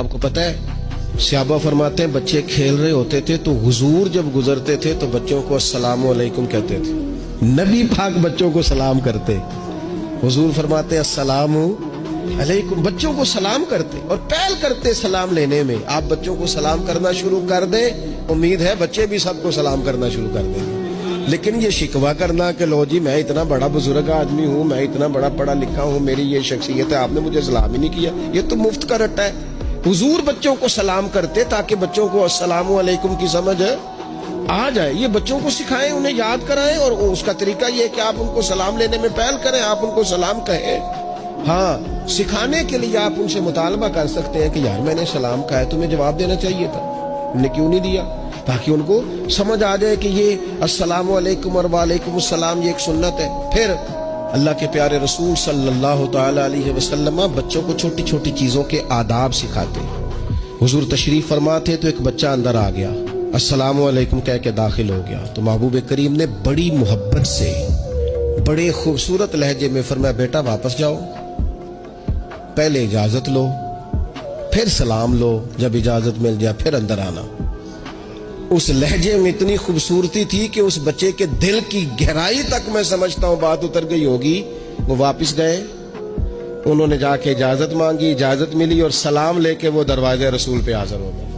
آپ کو پتہ ہے صحابہ فرماتے ہیں بچے کھیل رہے ہوتے تھے تو حضور جب گزرتے تھے تو بچوں کو السلام علیکم کہتے تھے. نبی پاک بچوں کو سلام کرتے. حضور فرماتے ہیں السلام علیکم, بچوں کو سلام کرتے اور پہل کرتے سلام لینے میں. آپ بچوں کو سلام کرنا شروع کر دیں, امید ہے بچے بھی سب کو سلام کرنا شروع کر دیں. لیکن یہ شکوہ کرنا کہ لو جی میں اتنا بڑا بزرگ آدمی ہوں, میں اتنا بڑا پڑھا لکھا ہوں, میری یہ شخصیت ہے, آپ نے مجھے سلام ہی نہیں کیا, یہ تو مفت کا رٹا ہے. حضور بچوں کو سلام کرتے تاکہ بچوں کو السلام علیکم کی سمجھ آ جائے. یہ بچوں کو سکھائیں, انہیں یاد کرائیں, اور اس کا طریقہ یہ ہے کہ آپ ان کو سلام لینے میں پہل کریں, آپ ان کو سلام کہیں. ہاں, سکھانے کے لیے آپ ان سے مطالبہ کر سکتے ہیں کہ یار میں نے سلام کہا ہے, تمہیں جواب دینا چاہیے تھا, تم نے کیوں نہیں دیا, تاکہ ان کو سمجھ آ جائے کہ یہ السلام علیکم اور وعلیکم السلام یہ ایک سنت ہے. پھر اللہ کے پیارے رسول صلی اللہ تعالی علیہ وسلم بچوں کو چھوٹی چھوٹی چیزوں کے آداب سکھاتے. حضور تشریف فرما تھے تو ایک بچہ اندر آ گیا, السلام علیکم کہہ کے داخل ہو گیا, تو محبوب کریم نے بڑی محبت سے بڑے خوبصورت لہجے میں فرمایا بیٹا واپس جاؤ, پہلے اجازت لو, پھر سلام لو, جب اجازت مل جائے پھر اندر آنا. اس لہجے میں اتنی خوبصورتی تھی کہ اس بچے کے دل کی گہرائی تک میں سمجھتا ہوں بات اتر گئی ہوگی. وہ واپس گئے, انہوں نے جا کے اجازت مانگی, اجازت ملی, اور سلام لے کے وہ دروازے رسول پہ حاضر ہو گئے.